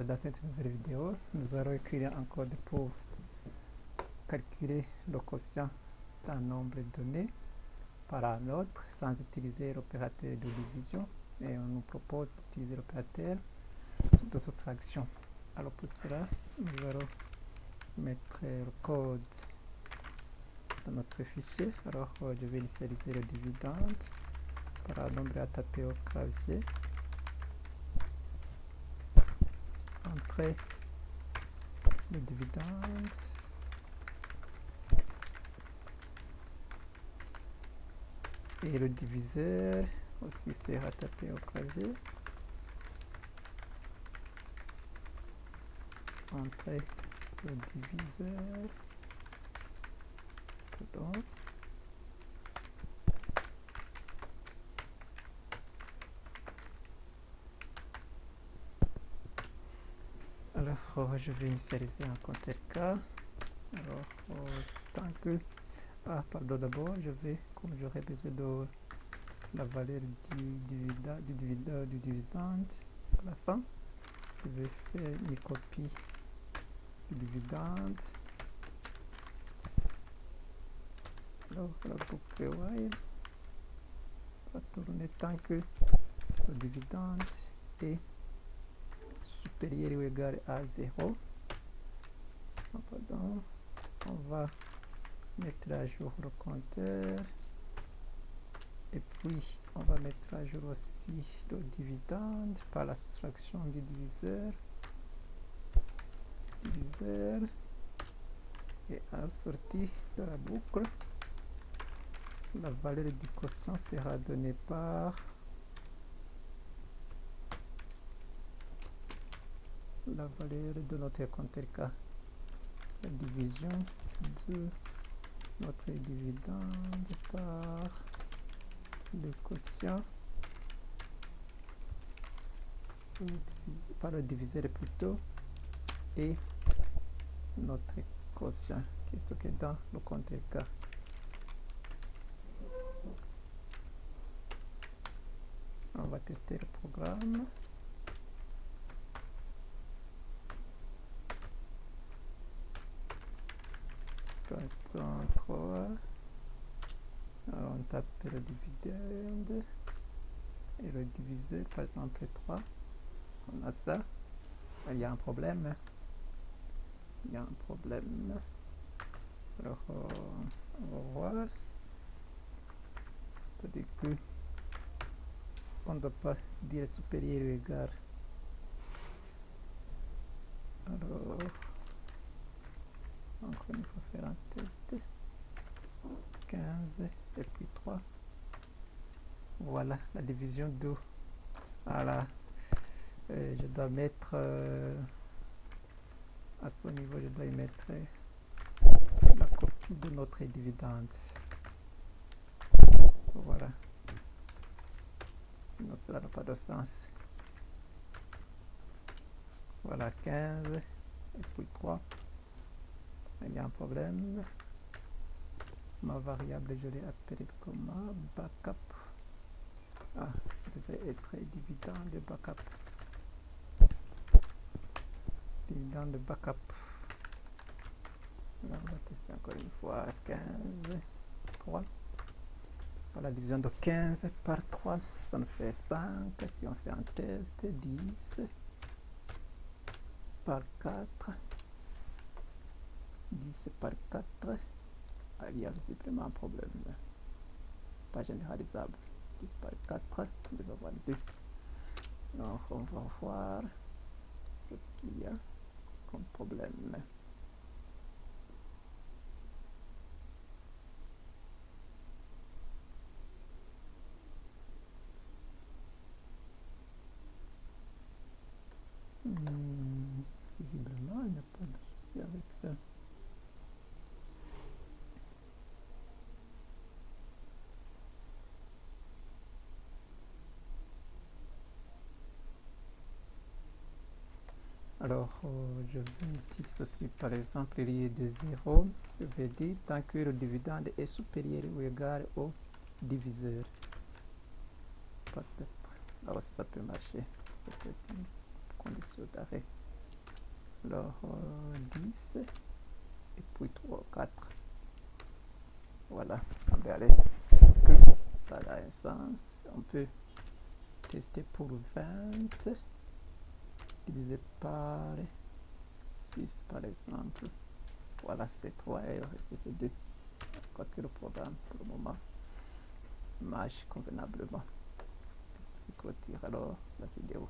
dans cette nouvelle vidéo, nous allons écrire un code pour calculer le quotient d'un nombre donné par un autre sans utiliser l'opérateur de division, et on nous propose d'utiliser l'opérateur de soustraction. Alors pour cela, nous allons mettre le code dans notre fichier. Alors je vais initialiser le dividende par un nombre à taper au clavier. Entrer le dividende, et le diviseur aussi sera tapé au clavier. Entrer le diviseur, pardon. Alors je vais initialiser un compteur K. Alors tant que d'abord je vais, comme j'aurai besoin de la valeur du dividende à la fin, je vais faire une copie du dividende. Alors la boucle while va tourner tant que le dividende est supérieur ou égal à 0. Pardon. On va mettre à jour le compteur, et puis on va mettre à jour aussi le dividende par la soustraction du diviseur, et à la sortie de la boucle, la valeur du quotient sera donnée par la valeur de notre compteur K, la division de notre dividende par le quotient, par le diviseur plutôt, et notre quotient qui est stocké dans le compteur K. On va tester le programme. Bâton 3. Alors on tape le dividende et le diviseur, par exemple 3. On a ça. Il y a un problème. Alors on va voir. C'est-à-dire que on ne doit pas dire supérieur ou égal. Alors encore il faut faire un test. 15 et puis 3. Voilà la division 2. Voilà. Je dois mettre à ce niveau, je dois y mettre la copie de notre dividende. Voilà. Sinon cela n'a pas de sens. Voilà, 15 et puis 3. Il y a un problème. Ma variable, je l'ai appelée comme backup. Ah, ça devait être dividende backup. Dividende backup. Là, on va tester encore une fois. 15, 3. Voilà, division de 15 par 3, ça nous fait 5. Si on fait un test, 10 par 4. 10 par 4. Il y a visiblement un problème. C'est pas généralisable. 10 par 4, on devait avoir 2. Donc on va voir ce qu'il y a comme problème. Visiblement, il n'y a pas de souci avec ça. Alors, je vais dire ceci, par exemple, il y a de 0, je vais dire tant que le dividende est supérieur ou égal au diviseur. Peut-être. Alors, ça peut marcher. Ça peut être une condition d'arrêt. Alors 10 et puis 3, 4. Voilà, ça va aller. Ça a un sens. On peut tester pour 20 divisé par 6 par exemple. Voilà, c'est 3 et le reste c'est 2. Je crois que le programme pour le moment marche convenablement. Je clôture alors la vidéo.